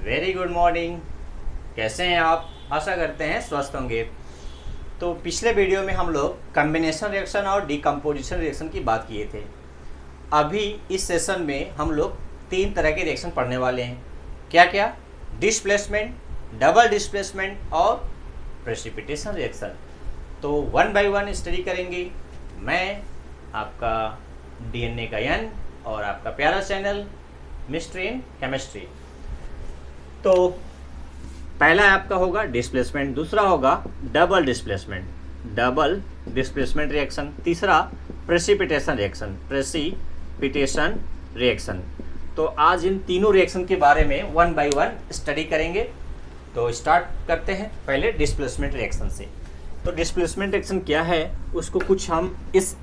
Very good morning. कैसे हैं आप? आशा करते हैं स्वस्थ होंगे। तो पिछले वीडियो में हम लोग कॉम्बिनेशन रिएक्शन और डिकम्पोजिशन रिएक्शन की बात किए थे। अभी इस सेशन में हम लोग 3 तरह के रिएक्शन पढ़ने वाले हैं। क्या क्या? डिस्प्लेसमेंट, डबल डिस्प्लेसमेंट और प्रेसिपिटेशन रिएक्शन। तो 1 बाय 1 स्टडी करेंगे। मैं आपका DNA का एन और आपका प्यारा चैनल मिस्ट्री इन केमिस्ट्री। तो पहला आपका होगा डिस्प्लेसमेंट, दूसरा होगा डबल डिस्प्लेसमेंट रिएक्शन, तीसरा प्रेसिपिटेशन रिएक्शन। तो आज इन तीनों रिएक्शन के बारे में 1 बाय 1 स्टडी करेंगे। तो स्टार्ट करते हैं पहले डिस्प्लेसमेंट रिएक्शन से। तो डिस्प्लेसमेंट रिएक्शन क्या है उसको कुछ हम इस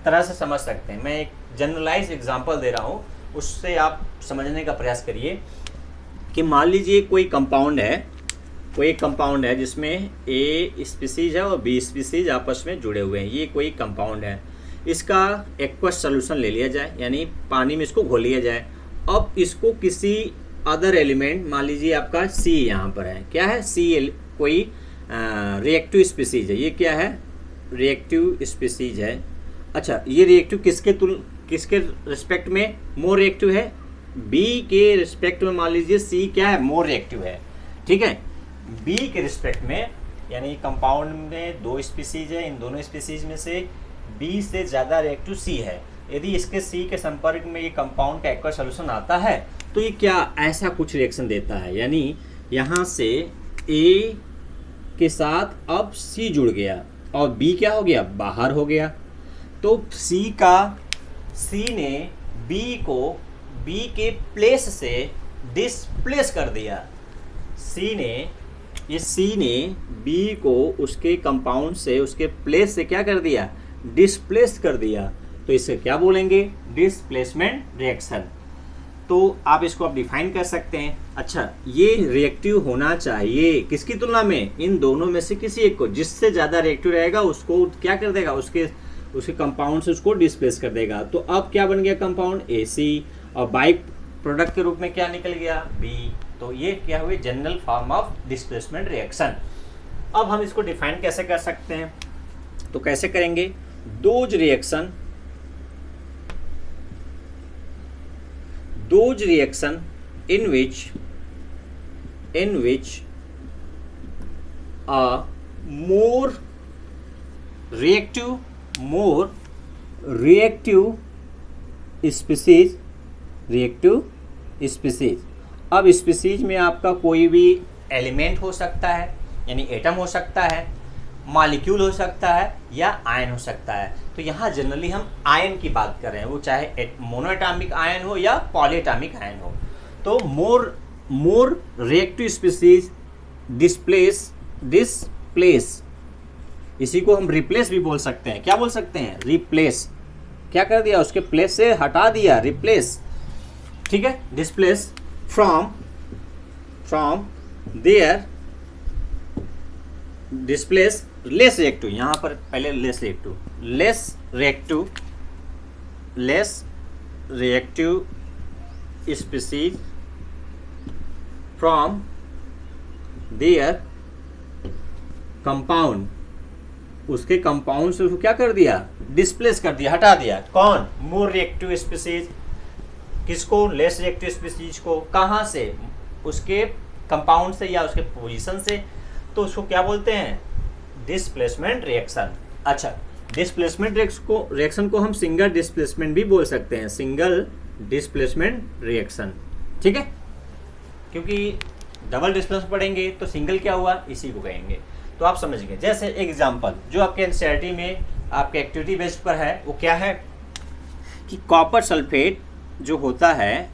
तरह से समझ सकते हैं। मैं एक जनरलाइज एग्जांपल दे रहा हूँ, उससे आप समझने का प्रयास करिए कि मान लीजिए कोई कंपाउंड है जिसमें A स्पीसीज है और B स्पीसीज आपस में जुड़े हुए हैं। ये कोई कंपाउंड है, इसका एक्वस सॉल्यूशन ले लिया जाए, यानी पानी में इसको घोल लिया जाए। अब इसको किसी अदर एलिमेंट, मान लीजिए आपका C यहाँ पर है, क्या है C, कोई रिएक्टिव स्पीसीज है। ये क्या है? रिएक्टिव स्पीसीज है। अच्छा, ये रिएक्टिव किसके रिस्पेक्ट में मोर रिएक्टिव है? बी के रिस्पेक्ट में मान लीजिए सी क्या है? मोर रिएक्टिव है। ठीक है, बी के रिस्पेक्ट में, यानी कंपाउंड में 2 स्पीसीज है, इन दोनों स्पीसीज में से बी से ज़्यादा रिएक्टिव सी है। यदि इसके सी के संपर्क में ये कंपाउंड का एक्वा सॉल्यूशन आता है तो ये क्या ऐसा कुछ रिएक्शन देता है, यानी यहाँ से ए के साथ अब सी जुड़ गया और बी क्या हो गया? बाहर हो गया। तो सी ने बी को बी के प्लेस से डिस्प्लेस कर दिया। सी ने बी को उसके कंपाउंड से, उसके प्लेस से क्या कर दिया? डिस्प्लेस कर दिया। तो इसे क्या बोलेंगे? Displacement reaction. तो आप इसको डिफाइन कर सकते हैं। अच्छा, ये रिएक्टिव होना चाहिए किसकी तुलना में? इन दोनों में से किसी एक को। जिससे ज़्यादा रिएक्टिव रहेगा उसको क्या कर देगा? उसके कंपाउंड से उसको डिस्प्लेस कर देगा। तो अब क्या बन गया? कंपाउंड AC, और बाई प्रोडक्ट के रूप में क्या निकल गया? B। तो ये क्या हुए? General form of displacement reaction. अब हम इसको डिफाइन कैसे कर सकते हैं? तो कैसे करेंगे? Those reaction in which a more reactive species। अब स्पीसीज में आपका कोई भी एलिमेंट हो सकता है, यानी एटम हो सकता है, मॉलिक्यूल हो सकता है, या आयन हो सकता है। तो यहाँ जनरली हम आयन की बात कर रहे हैं, वो चाहे मोनोएटॉमिक आयन हो या पॉलीएटॉमिक आयन हो। तो मोर रिएक्टिव स्पीसीज डिस्प्लेस, इसी को हम रिप्लेस भी बोल सकते हैं। क्या बोल सकते हैं? रिप्लेस। क्या कर दिया? उसके प्लेस से हटा दिया, रिप्लेस। ठीक है, displace from there, displace less reactive. यहाँ पर पहले less reactive species from their compound, उसके कंपाउंड से उसको क्या कर दिया? डिस्प्लेस कर दिया, हटा दिया। कौन? More reactive species. किसको? लेस रिएक्टिव स्पीसीज को। कहाँ से? उसके कंपाउंड से या उसके पोजीशन से। तो उसको क्या बोलते हैं? Displacement reaction. अच्छा, डिस्प्लेसमेंट रिएक्शन को हम सिंगल डिस्प्लेसमेंट भी बोल सकते हैं, सिंगल डिस्प्लेसमेंट रिएक्शन। ठीक है, क्योंकि डबल डिस्प्लेसमेंट पढ़ेंगे तो सिंगल क्या हुआ, इसी को कहेंगे। तो आप समझ गए। जैसे एग्जांपल जो आपके एनसीईआरटी में आपके एक्टिविटी बेस्ड पर है, वो क्या है कि कॉपर सल्फेट जो होता है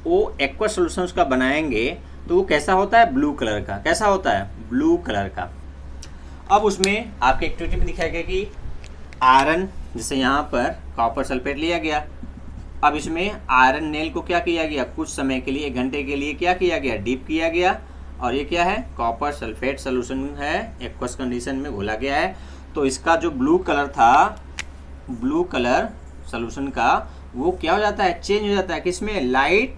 वो एक्वा सॉल्यूशंस का बनाएंगे तो वो कैसा होता है? ब्लू कलर का। कैसा होता है? ब्लू कलर का। अब उसमें आपके एक्टिविटी में दिखाया गया कि आयरन, जैसे यहाँ पर कॉपर सल्फेट लिया गया, अब इसमें आयरन नेल को क्या किया गया? कुछ समय के लिए, 1 घंटे के लिए क्या किया गया? डीप किया गया। और ये क्या है? कॉपर सल्फेट सोल्यूशन है, एक्वस कंडीशन में घोला गया है। तो इसका जो ब्लू कलर था, ब्लू कलर सोल्यूशन का, वो क्या हो जाता है? चेंज हो जाता है। किसमें? लाइट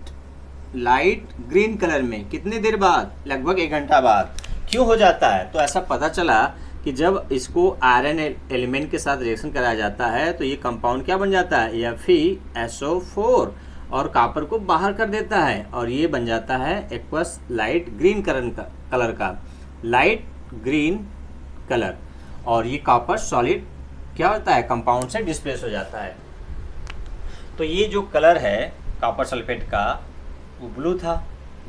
लाइट ग्रीन कलर में कितने देर बाद, लगभग 1 घंटा बाद। क्यों हो जाता है, तो ऐसा पता चला कि जब इसको आयरन एलिमेंट के साथ रिएक्शन कराया जाता है तो ये कंपाउंड क्या बन जाता है, FeSO4, और कॉपर को बाहर कर देता है और ये बन जाता है एक्वस लाइट ग्रीन कलर का लाइट ग्रीन कलर, और ये कॉपर सॉलिड क्या होता है, कंपाउंड से डिस्प्लेस हो जाता है। तो ये जो कलर है कॉपर सल्फेट का वो ब्लू था,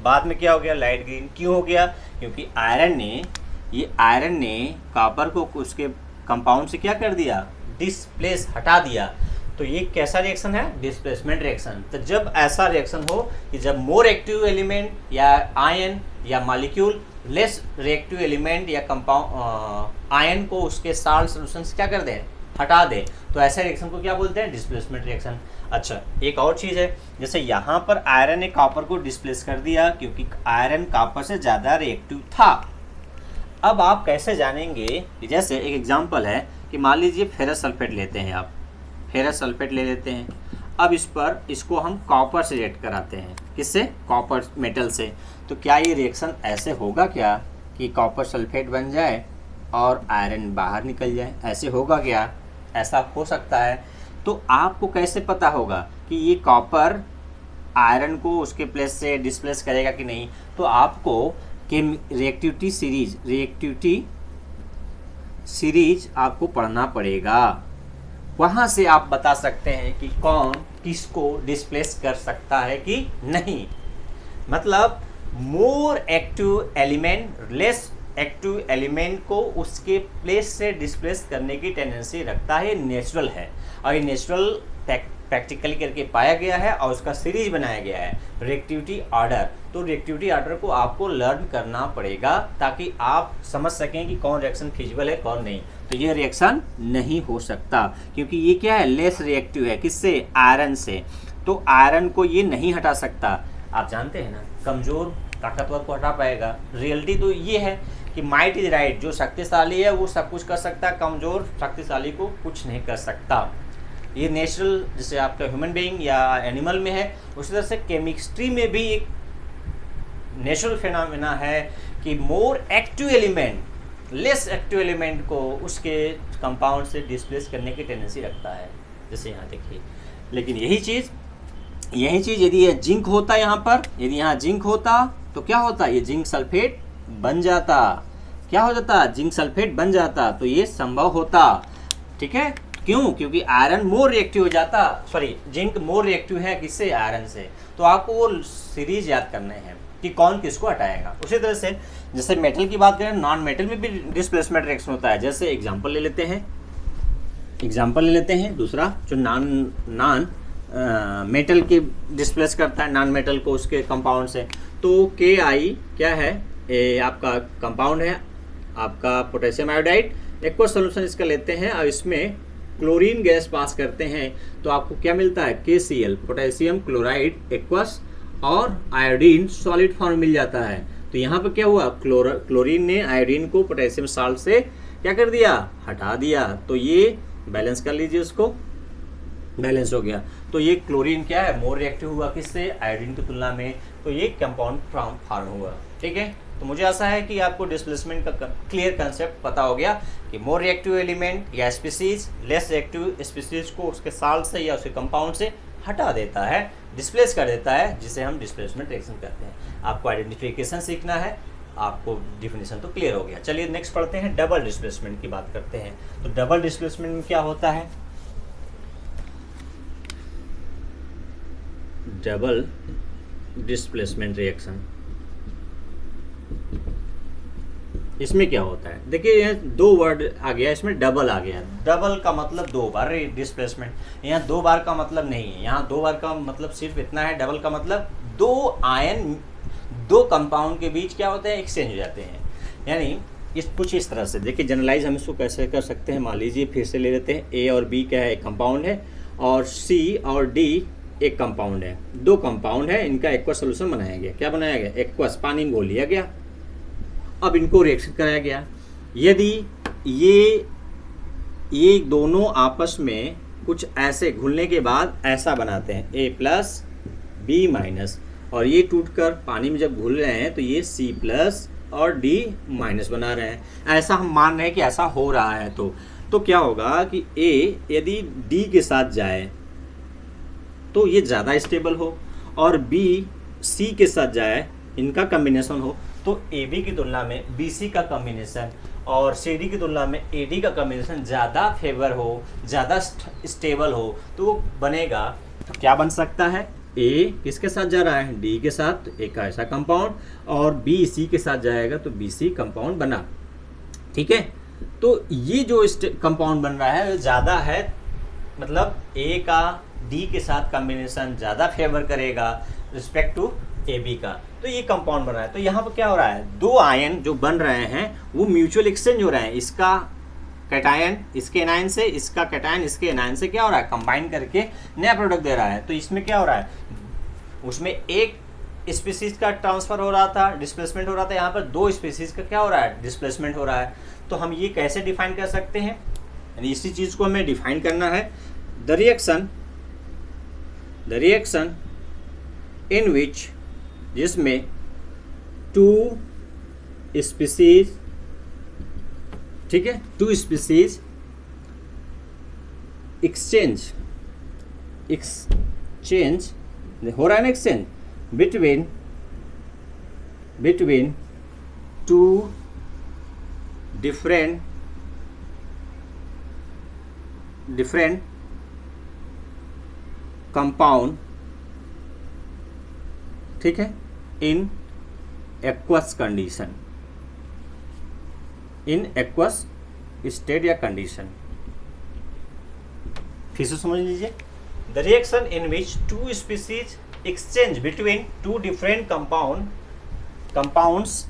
बाद में क्या हो गया, लाइट ग्रीन। क्यों हो गया, क्योंकि आयरन ने कॉपर को उसके कंपाउंड से क्या कर दिया, डिस्प्लेस, हटा दिया। तो ये कैसा रिएक्शन है, डिस्प्लेसमेंट रिएक्शन। तो जब ऐसा रिएक्शन हो कि जब मोर एक्टिव एलिमेंट या आयन या मॉलिक्यूल लेस रिएक्टिव एलिमेंट या कंपाउंड आयन को उसके साल्ट सॉल्यूशन से क्या कर दे, हटा दे, तो ऐसे रिएक्शन को क्या बोलते हैं, डिस्प्लेसमेंट रिएक्शन। अच्छा, एक और चीज़ है, जैसे यहाँ पर आयरन ने कॉपर को डिस्प्लेस कर दिया क्योंकि आयरन कॉपर से ज़्यादा रिएक्टिव था। अब आप कैसे जानेंगे, जैसे एक एग्जांपल है कि मान लीजिए फेरस सल्फेट लेते हैं, आप फेरस सल्फेट ले लेते हैं। अब इसको हम कॉपर से रिएक्ट कराते हैं, किससे, कॉपर मेटल से। तो क्या ये रिएक्शन ऐसे होगा क्या कि कॉपर सल्फेट बन जाए और आयरन बाहर निकल जाए, ऐसे होगा क्या, ऐसा हो सकता है। तो आपको कैसे पता होगा कि ये कॉपर आयरन को उसके प्लेस से डिस्प्लेस करेगा कि नहीं, तो आपको रिएक्टिविटी सीरीज आपको पढ़ना पड़ेगा। वहाँ से आप बता सकते हैं कि कौन किसको डिस्प्लेस कर सकता है कि नहीं। मतलब more active element less active element को उसके प्लेस से डिस्प्लेस करने की टेंडेंसी रखता है, नेचुरल है, और ये नेचुरल प्रैक्टिकली करके पाया गया है और उसका सीरीज बनाया गया है, रिएक्टिविटी ऑर्डर। तो रिएक्टिविटी ऑर्डर को आपको लर्न करना पड़ेगा ताकि आप समझ सकें कि कौन रिएक्शन फिजिबल है कौन नहीं। तो ये रिएक्शन नहीं हो सकता क्योंकि ये क्या है, लेस रिएक्टिव है, किससे, आयरन से। तो आयरन को ये नहीं हटा सकता। आप जानते हैं ना, कमज़ोर ताकतवर को हटा पाएगा। रियलिटी तो ये है कि माइट इज राइट, जो शक्तिशाली है वो सब कुछ कर सकता है, कमज़ोर शक्तिशाली को कुछ नहीं कर सकता। ये नेचुरल, जैसे आपका ह्यूमन बीइंग या एनिमल में है, उसी तरह से केमिस्ट्री में भी एक नेचुरल फिनोमेना है कि more active element less active element को उसके कंपाउंड से डिस्प्लेस करने की टेंडेंसी रखता है, जैसे यहाँ देखिए। लेकिन यही चीज़ यदि ये जिंक होता यहाँ पर, यदि यहाँ जिंक होता तो क्या होता, ये जिंक सल्फेट बन जाता, क्या हो जाता, जिंक सल्फेट बन जाता। तो ये संभव होता, ठीक है। क्यों, क्योंकि आयरन मोर रिएक्टिव हो जाता, जिंक मोर रिएक्टिव है किससे, आयरन से। तो आपको वो सीरीज याद करने हैं कि कौन किसको हटाएगा। उसी तरह से जैसे मेटल की बात करें, नॉन मेटल में भी डिस्प्लेसमेंट रिएक्शन होता है। जैसे एग्जांपल ले लेते हैं दूसरा, जो नॉन मेटल के डिस्प्लेस करता है नॉन मेटल को उसके कंपाउंड से। तो Ki क्या है, आपका कंपाउंड है आपका पोटेशियम आयोडाइड, एक्वा सोल्यूशन इसका लेते हैं और इसमें क्लोरीन गैस पास करते हैं तो आपको क्या मिलता है, KCl, पोटेशियम क्लोराइड एक्वस, और आयोडीन सॉलिड फॉर्म मिल जाता है। तो यहाँ पर क्या हुआ, क्लोरीन ने आयोडीन को पोटेशियम साल्ट से क्या कर दिया, हटा दिया। तो ये बैलेंस कर लीजिए, उसको बैलेंस हो गया। तो ये क्लोरीन क्या है, मोर रिएक्टिव हुआ किससे, आयोडीन की तुलना में। तो ये कंपाउंड फॉर्म हुआ, ठीक है। तो मुझे आशा है कि आपको डिस्प्लेसमेंट का क्लियर कंसेप्ट पता हो गया कि मोर रिएक्टिव एलिमेंट या स्पीसीज लेस रिएक्टिव स्पीसीज को उसके साल्ट से या उसके कंपाउंड से हटा देता है, डिस्प्लेस कर देता है, जिसे हम डिस्प्लेसमेंट रिएक्शन कहते हैं। आपको आइडेंटिफिकेशन सीखना है, आपको डिफिनेशन तो क्लियर हो गया। चलिए नेक्स्ट पढ़ते हैं, डबल डिस्प्लेसमेंट की बात करते हैं। तो डबल डिस्प्लेसमेंट में क्या होता है, डबल डिस्प्लेसमेंट रिएक्शन, इसमें क्या होता है, देखिए ये दो वर्ड आ गया, इसमें डबल आ गया। डबल का मतलब 2 बार डिस्प्लेसमेंट, यहाँ 2 बार का मतलब नहीं है, यहाँ 2 बार का मतलब सिर्फ इतना है। डबल का मतलब 2 आयन 2 कंपाउंड के बीच क्या होते हैं, एक्सचेंज हो जाते हैं। यानी कुछ इस तरह से देखिए, जनरलाइज हम इसको कैसे कर सकते हैं। मान लीजिए फिर से ले लेते हैं, A और B क्या है, एक कंपाउंड है, और C और D एक कंपाउंड है। 2 कंपाउंड है, इनका एक्वस सोल्यूशन बनाया गया। क्या बनाया गया, एक्वस, पानी में घोल लिया गया। अब इनको रिएक्शन कराया गया। यदि ये दोनों आपस में कुछ ऐसे घुलने के बाद ऐसा बनाते हैं, A+ B-, और ये टूटकर पानी में जब घुल रहे हैं तो ये C+ और D- बना रहे हैं। ऐसा हम मान रहे हैं कि ऐसा हो रहा है। तो क्या होगा कि A यदि D के साथ जाए तो ये ज़्यादा स्टेबल हो, और B C के साथ जाए, इनका कॉम्बिनेशन हो, तो AB की तुलना में BC का कॉम्बिनेशन और CD की तुलना में AD का कॉम्बिनेशन ज़्यादा फेवर हो, ज़्यादा स्टेबल हो, तो वो बनेगा। तो क्या बन सकता है? A किसके साथ जा रहा है? D के साथ, एक ऐसा कंपाउंड, और B C के साथ जाएगा तो BC कंपाउंड बना। ठीक है, तो ये जो कंपाउंड बन रहा है ज़्यादा है, मतलब A का D के साथ कॉम्बिनेशन ज़्यादा फेवर करेगा रिस्पेक्ट टू AB का, तो ये कंपाउंड बन रहा है। तो यहाँ पर क्या हो रहा है? दो आयन जो बन रहे हैं वो म्यूचुअल एक्सचेंज हो रहे हैं। इसका कैटायन इसके एनायन से, इसका कैटायन इसके एनायन से क्या हो रहा है? कंबाइन करके नया प्रोडक्ट दे रहा है। तो इसमें क्या हो रहा है? उसमें एक स्पीसीज का ट्रांसफर हो रहा था, डिस्प्लेसमेंट हो रहा था, यहाँ पर दो स्पीसीज का क्या हो रहा है? डिस्प्लेसमेंट हो रहा है। तो हम ये कैसे डिफाइन कर सकते हैं? यानी इसी चीज़ को हमें डिफाइन करना है। द रिएक्शन इन विच, जिसमें टू स्पीसीज, ठीक है, टू स्पीसीज एक्सचेंज हो रहा है ना, exchange between two different compound, ठीक है, in aqueous condition, in aqueous state या कंडीशन। फिर से समझ लीजिए। The reaction in which two species exchange between two different compounds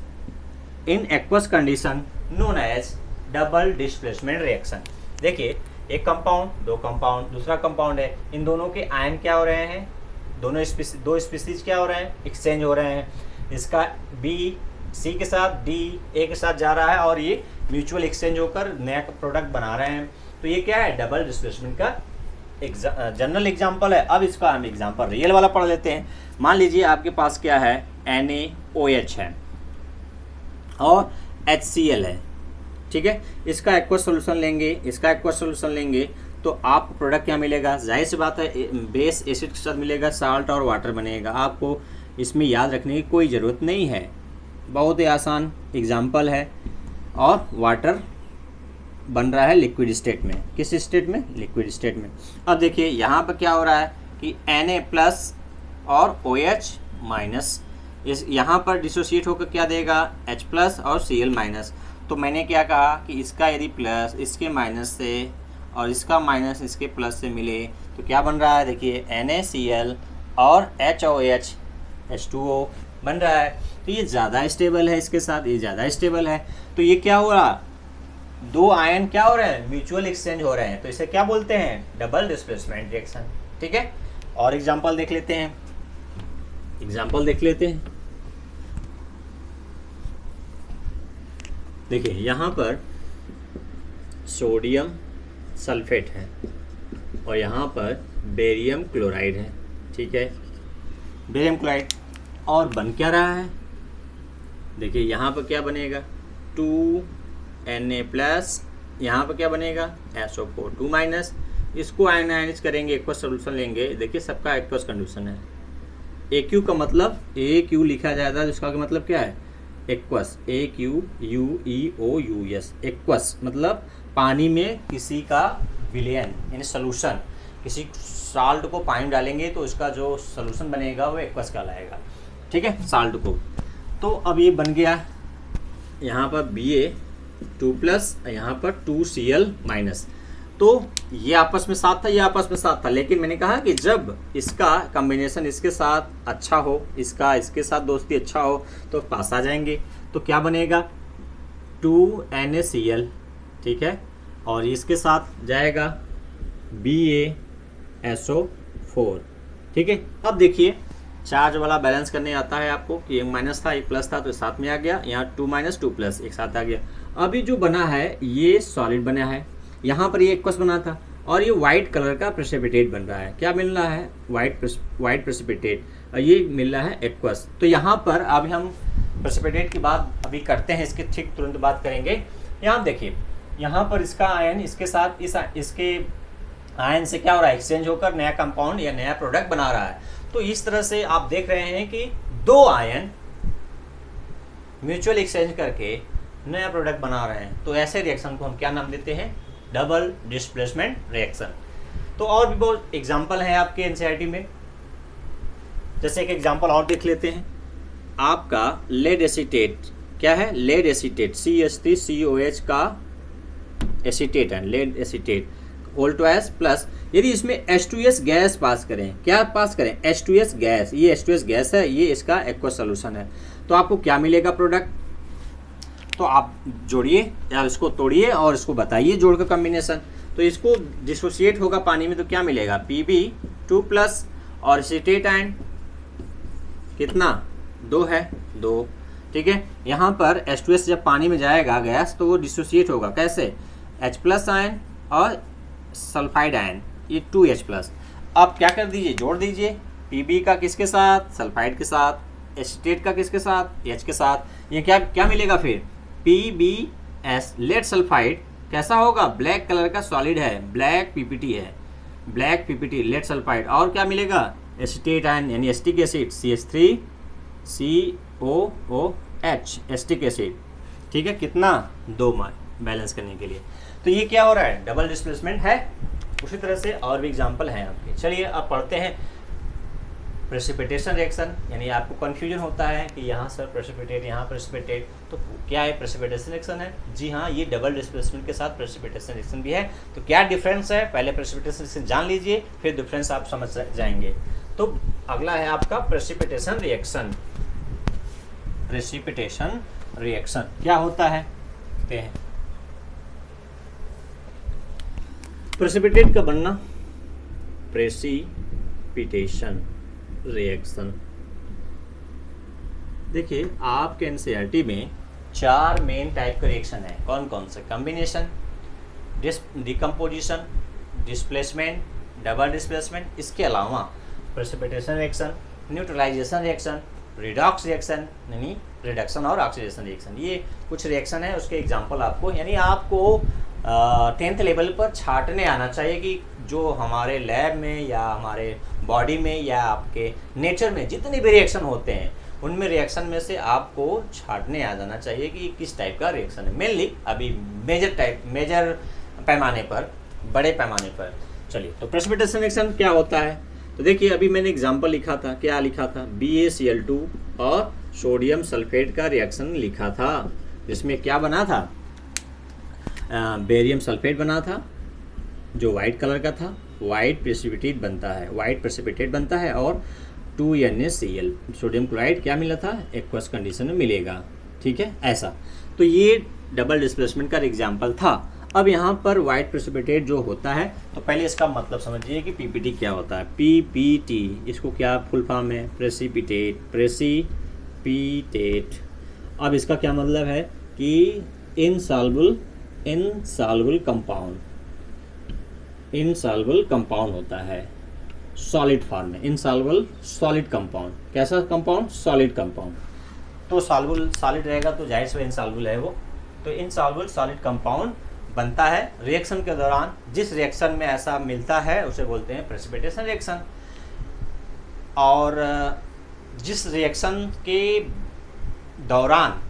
in aqueous condition known as double displacement reaction. देखिए, एक compound, दो कंपाउंड, दूसरा कंपाउंड है, इन दोनों के आयन क्या हो रहे हैं? दो स्पीसीज क्या हो रहे हैं? एक्सचेंज हो रहे हैं। इसका B C के साथ, D A के साथ जा रहा है, और ये म्यूचुअल एक्सचेंज होकर नया प्रोडक्ट बना रहे हैं। तो ये क्या है? डबल डिस्प्लेसमेंट का जनरल एग्जांपल है। अब इसका हम एग्जांपल रियल वाला पढ़ लेते हैं। मान लीजिए आपके पास क्या है? NaOH है और HCl है, ठीक है। इसका एक्वस सोल्यूशन लेंगे, इसका एक्वस सोल्यूशन लेंगे, तो आपको प्रोडक्ट क्या मिलेगा? जाहिर सी बात है, बेस एसिड के साथ मिलेगा, साल्ट और वाटर बनेगा। आपको इसमें याद रखने की कोई ज़रूरत नहीं है, बहुत ही आसान एग्जांपल है। और वाटर बन रहा है लिक्विड स्टेट में। किस स्टेट में? लिक्विड स्टेट में। अब देखिए यहाँ पर क्या हो रहा है कि Na+ और OH-, इस यहाँ पर डिसोसिएट होकर क्या देगा? H+ और Cl-। तो मैंने क्या कहा कि इसका यदि प्लस इसके माइनस से और इसका माइनस इसके प्लस से मिले तो क्या बन रहा है? देखिए, NaCl और HOH H2O बन रहा है। तो ये ज़्यादा स्टेबल है, इसके साथ ये ज़्यादा स्टेबल है। तो ये क्या हो रहा? दो आयन क्या हो रहे हैं? म्यूचुअल एक्सचेंज हो रहे हैं। तो इसे क्या बोलते हैं? डबल डिस्प्लेसमेंट रिएक्शन, ठीक है। और एग्जांपल देख लेते हैं, देखिए यहाँ पर सोडियम सल्फेट है और यहाँ पर बेरियम क्लोराइड है, ठीक है, बेरियम क्लोराइड। और बन क्या रहा है? देखिए यहाँ पर क्या बनेगा? 2Na+, यहाँ पर क्या बनेगा? SO4 2-। इसको आयनाइज करेंगे, एक्वस सोल्यूशन लेंगे। देखिए सबका एक्वस कंडीशन है। AQ का मतलब AQ लिखा जाता है, इसका मतलब क्या है? एक्वस, AQUEOUS, एक्वस मतलब पानी में किसी का विलयन यानी सोल्यूशन, किसी साल्ट को पानी डालेंगे तो उसका जो सोल्यूशन बनेगा वो एक्वस कहलाएगा, ठीक है, साल्ट को। तो अब ये बन गया यहाँ पर Ba2+, यहाँ पर 2Cl-। तो ये आपस में साथ था, ये आपस में साथ था, लेकिन मैंने कहा कि जब इसका कॉम्बिनेशन इसके साथ अच्छा हो, इसका इसके साथ दोस्ती अच्छा हो तो पास आ जाएंगे। तो क्या बनेगा? 2NaCl, ठीक है, और इसके साथ जाएगा BaSO4, ठीक है। अब देखिए चार्ज वाला बैलेंस करने आता है आपको कि एक माइनस था एक प्लस था तो साथ में आ गया, यहाँ 2- 2+ एक साथ आ गया। अभी जो बना है ये सॉलिड बना है, यहाँ पर ये एक्वस बना था और ये वाइट कलर का प्रेसिपिटेट बन रहा है। क्या मिल रहा है? White precipitate. और ये मिल रहा है एक्वस। तो यहाँ पर अभी हम प्रेसिपिटेट की बात अभी करते हैं, इसके ठीक तुरंत बात करेंगे। यहाँ देखिए, यहाँ पर इसका आयन इसके साथ इसके आयन से क्या हो रहा है, एक्सचेंज होकर नया कंपाउंड या नया प्रोडक्ट बना रहा है। तो इस तरह से आप देख रहे हैं कि दो आयन म्यूचुअल एक्सचेंज करके नया प्रोडक्ट बना रहे हैं। तो ऐसे रिएक्शन को हम क्या नाम देते हैं, डबल डिस्प्लेसमेंट रिएक्शन। तो और भी बहुत एग्जाम्पल हैं आपके एनसीईआरटी में, जैसे एक एग्जाम्पल और देख लेते हैं। आपका लेड एसीटेट क्या है, लेड एसीटेट CH3COH का एसीटेट है, lead acetate whole twice plus, यदि इसमें H2S गैस पास करें, क्या पास करें, H2S गैस, ये H2S गैस है, ये इसका एक्वस सोल्यूशन है, तो आपको क्या मिलेगा प्रोडक्ट। तो आप जोड़िए या इसको तोड़िए और इसको बताइए जोड़ का कॉम्बिनेशन। तो इसको डिसोसिएट होगा पानी में तो क्या मिलेगा, Pb2+ और एसीटेट आयन कितना 2 है 2, ठीक है। यहाँ पर H2S जब पानी में जाएगा गैस तो वो डिसोसिएट होगा कैसे, H+ आयन और सल्फाइड आयन, ये 2H+। अब क्या कर दीजिए, जोड़ दीजिए, Pb का किसके साथ, सल्फाइड के साथ, एसीटेट का किसके साथ, H के साथ। ये क्या क्या मिलेगा फिर, PbS लेड सल्फाइड कैसा होगा, ब्लैक कलर का सॉलिड है, ब्लैक PPT है, ब्लैक PPT लेड सल्फाइड। और क्या मिलेगा, एसीटेट आयन यानी acetic acid CH3COOH acetic acid, ठीक है, कितना 2 बैलेंस करने के लिए। तो ये क्या हो रहा है, डबल डिस्प्लेसमेंट है। उसी तरह से और भी एग्जांपल हैं आपके। चलिए अब पढ़ते हैं प्रेसिपिटेशन रिएक्शन। यानी आपको कंफ्यूजन होता है कि यहाँ सर प्रेसिपिटेट, यहाँ प्रेसिपिटेट, तो क्या है, प्रेसिपिटेशन रिएक्शन है। जी हाँ, ये डबल डिस्प्लेसमेंट के साथ प्रेसिपिटेशन रिएक्शन भी है। तो क्या डिफरेंस है, पहले प्रेसिपिटेशन रिएक्शन जान लीजिए, फिर डिफरेंस आप समझ जाएंगे। तो अगला है आपका प्रेसिपिटेशन रिएक्शन। प्रेसिपिटेशन रिएक्शन क्या होता है, देखते हैं। प्रेसिपिटेट का बनना, प्रेसिपिटेशन रिएक्शन। देखिए आपके एनसीईआरटी में 4 मेन टाइप का रिएक्शन है। कौन कौन से, combination, decomposition, displacement, double displacement. इसके अलावा precipitation reaction, neutralization reaction, redox reaction यानी रिडक्शन और ऑक्सीडेशन रिएक्शन। ये कुछ रिएक्शन है, उसके एग्जांपल आपको, यानी आपको 10th लेवल पर छांटने आना चाहिए कि जो हमारे लैब में या हमारे बॉडी में या आपके नेचर में जितने भी रिएक्शन होते हैं उनमें रिएक्शन में से आपको छांटने आ जाना चाहिए कि किस टाइप का रिएक्शन है। मेनली अभी मेजर पैमाने पर, बड़े पैमाने पर। चलिए, तो प्रेसिपिटेशन रिएक्शन क्या होता है। तो देखिए अभी मैंने एग्जांपल लिखा था, क्या लिखा था, BaCl2 और सोडियम सल्फेट का रिएक्शन लिखा था, जिसमें क्या बना था, बेरियम सल्फेट बना था जो वाइट कलर का था, वाइट प्रेसिपिटेट बनता है, वाइट प्रेसिपिटेट बनता है, और 2NaCl सोडियम क्लोराइड क्या मिला था, एक्वस कंडीशन में मिलेगा, ठीक है ऐसा। तो ये डबल डिस्प्लेसमेंट का एग्जाम्पल था। अब यहाँ पर वाइट प्रेसिपिटेट जो होता है, तो पहले इसका मतलब समझिए कि PPT क्या होता है। PPT इसको क्या फुल फॉर्म है, प्रेसिपिटेट, प्रेसिपिटेट। अब इसका क्या मतलब है कि इनसॉल्युबल कंपाउंड, इनसॉल्युबल कंपाउंड होता है सॉलिड फॉर्म में, इनसॉल्युबल सॉलिड कंपाउंड। कैसा कंपाउंड, सॉलिड कंपाउंड। तो सॉल्युबल सॉलिड रहेगा तो जाहिर से इनसॉल्युबल है वो। तो इनसॉल्युबल सॉलिड कंपाउंड बनता है रिएक्शन के दौरान। जिस रिएक्शन में ऐसा मिलता है उसे बोलते हैं प्रेसिपिटेशन रिएक्शन। और जिस रिएक्शन के दौरान,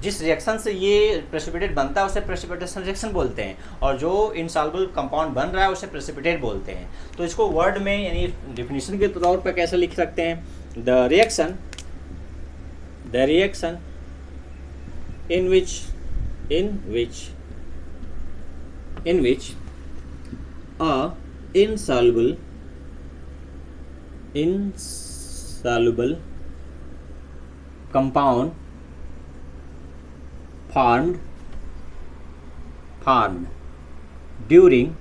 जिस रिएक्शन से ये प्रेसिपिटेट बनता है उसे प्रेसिपिटेशन रिएक्शन बोलते हैं, और जो इनसॉल्युबल कंपाउंड बन रहा है उसे प्रेसिपिटेट बोलते हैं। तो इसको वर्ड में यानी डिफिनीशन के तौर पर कैसे लिख सकते हैं, the reaction in which a insoluble compound formed during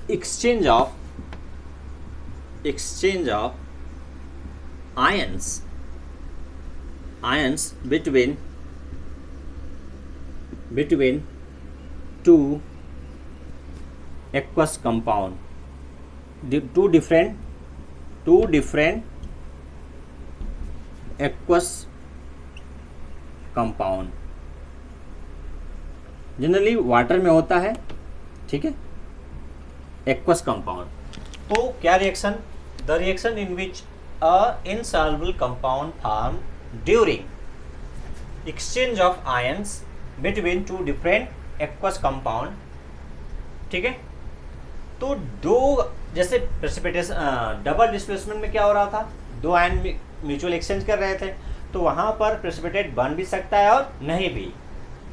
exchange of ions between two aqueous compound, two different two different aqueous compound. Generally water में होता है, ठीक है, एक्वस कंपाउंड। तो क्या reaction? The reaction in which a insoluble compound form during exchange of ions between two different aqueous compound, ठीक है। तो दो, जैसे प्रेसिपिटेशन डबल डिस्प्लेसमेंट में क्या हो रहा था, दो आयन म्यूचुअल एक्सचेंज कर रहे थे, तो वहां पर प्रेसिपिटेट बन भी सकता है और नहीं भी,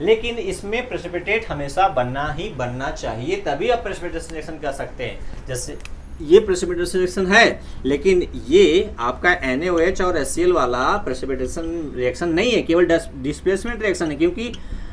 लेकिन इसमें प्रेसिपिटेट हमेशा बनना चाहिए, तभी आप प्रेसिपिटेशन रिएक्शन कर सकते हैं। जैसे ये प्रेसिपिटेशन रिएक्शन है, लेकिन ये आपका NaOH और HCl वाला प्रेसिपिटेशन रिएक्शन नहीं है, केवल डिस्प्लेसमेंट रिएक्शन है, क्योंकि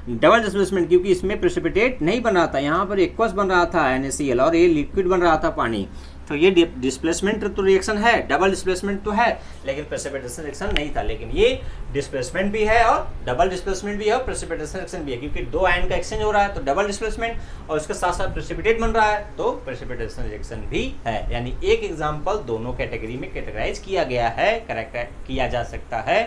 डबल डिस्प्लेसमेंट, क्योंकि इसमें प्रेसिपिटेट नहीं बन रहा था, यहाँ पर एक्वस बन रहा था NaCl और ये लिक्विड बन रहा था पानी। तो ये डिस्प्लेसमेंट तो रिएक्शन है, डबल डिस्प्लेसमेंट तो है, लेकिन प्रेसिपिटेशन रिएक्शन नहीं था। लेकिन ये डिस्प्लेसमेंट भी है और डबल डिस्प्लेसमेंट भी है और प्रेसिपिटेशन रिएक्शन भी है, क्योंकि दो आयन का एक्सचेंज हो रहा है तो डबल डिस्प्लेसमेंट, और उसके साथ साथ प्रेसिपिटेट बन रहा है तो प्रेसिपिटेशन रिएक्शन भी है। यानी एक एग्जाम्पल दोनों कैटेगरी में कैटेगराइज किया गया है, करेक्ट किया जा सकता है,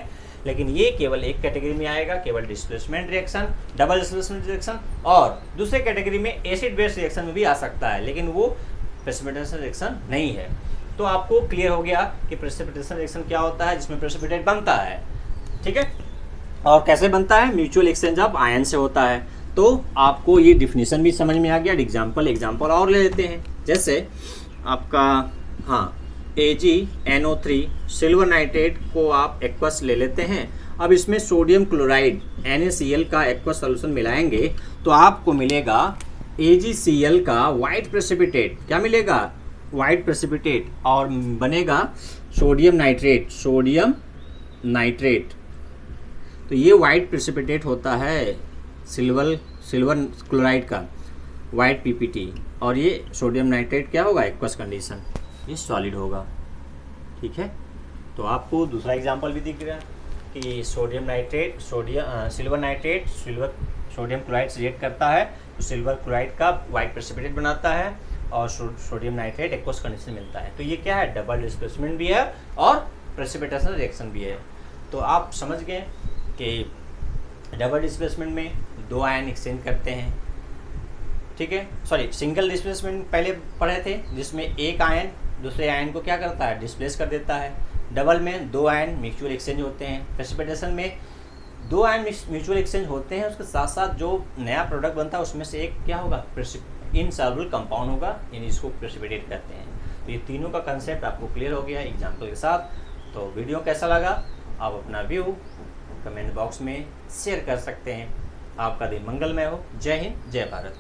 लेकिन ये केवल एक कैटेगरी में आएगा, केवल displacement reaction, double displacement reaction, और दूसरे कैटेगरी में एसिड बेस रिएक्शन में भी आ सकता है, लेकिन वो प्रेसिपिटेशन रिएक्शन नहीं है। तो आपको क्लियर हो गया कि प्रेसिपिटेशन रिएक्शन क्या होता है, जिसमें प्रेसिपिटेट बनता है, ठीक है, और कैसे बनता है, म्यूचुअल एक्सचेंज ऑफ आयन से होता है। तो आपको ये डिफिनीशन भी समझ में आ गया। एग्जाम्पल और ले लेते हैं, जैसे आपका हाँ AgNO3 सिल्वर नाइट्रेट को आप एक्वस ले लेते हैं। अब इसमें सोडियम क्लोराइड NaCl का एक्वस सॉल्यूशन मिलाएंगे तो आपको मिलेगा AgCl का वाइट प्रेसिपिटेट। क्या मिलेगा? वाइट प्रेसिपिटेट, और बनेगा सोडियम नाइट्रेट। तो ये वाइट प्रेसिपिटेट होता है सिल्वर क्लोराइड का वाइट PPT, और ये सोडियम नाइट्रेट क्या होगा, एक्वस कंडीशन, ये सॉलिड होगा, ठीक है। तो आपको दूसरा एग्जांपल भी दिख रहा है कि सिल्वर नाइट्रेट सोडियम क्लोराइड से रिएक्ट करता है तो सिल्वर क्लोराइड का वाइट प्रेसिपिटेट बनाता है और सोडियम नाइट्रेट एक्वस कंडीशन मिलता है। तो ये क्या है, डबल डिस्प्लेसमेंट भी है और प्रेसिपिटेशन रिएक्शन भी है। तो आप समझ गए कि डबल डिस्प्लेसमेंट में दो आयन एक्सचेंज करते हैं, ठीक है, सॉरी सिंगल डिस्प्लेसमेंट पहले पढ़े थे, जिसमें एक आयन दूसरे आयन को क्या करता है, डिस्प्लेस कर देता है। डबल में दो आयन म्यूचुअल एक्सचेंज होते हैं। प्रेसिपिटेशन में दो आयन म्यूचुअल एक्सचेंज होते हैं, उसके साथ साथ जो नया प्रोडक्ट बनता है उसमें से एक क्या होगा, इनसॉल्युबल कंपाउंड होगा, यानी इसको प्रेसिपिटेट करते हैं। तो ये तीनों का कंसेप्ट आपको क्लियर हो गया एग्जाम्पल के साथ। तो वीडियो कैसा लगा, आप अपना व्यू कमेंट बॉक्स में शेयर कर सकते हैं। आपका दिन मंगलमय हो। जय हिंद, जय भारत।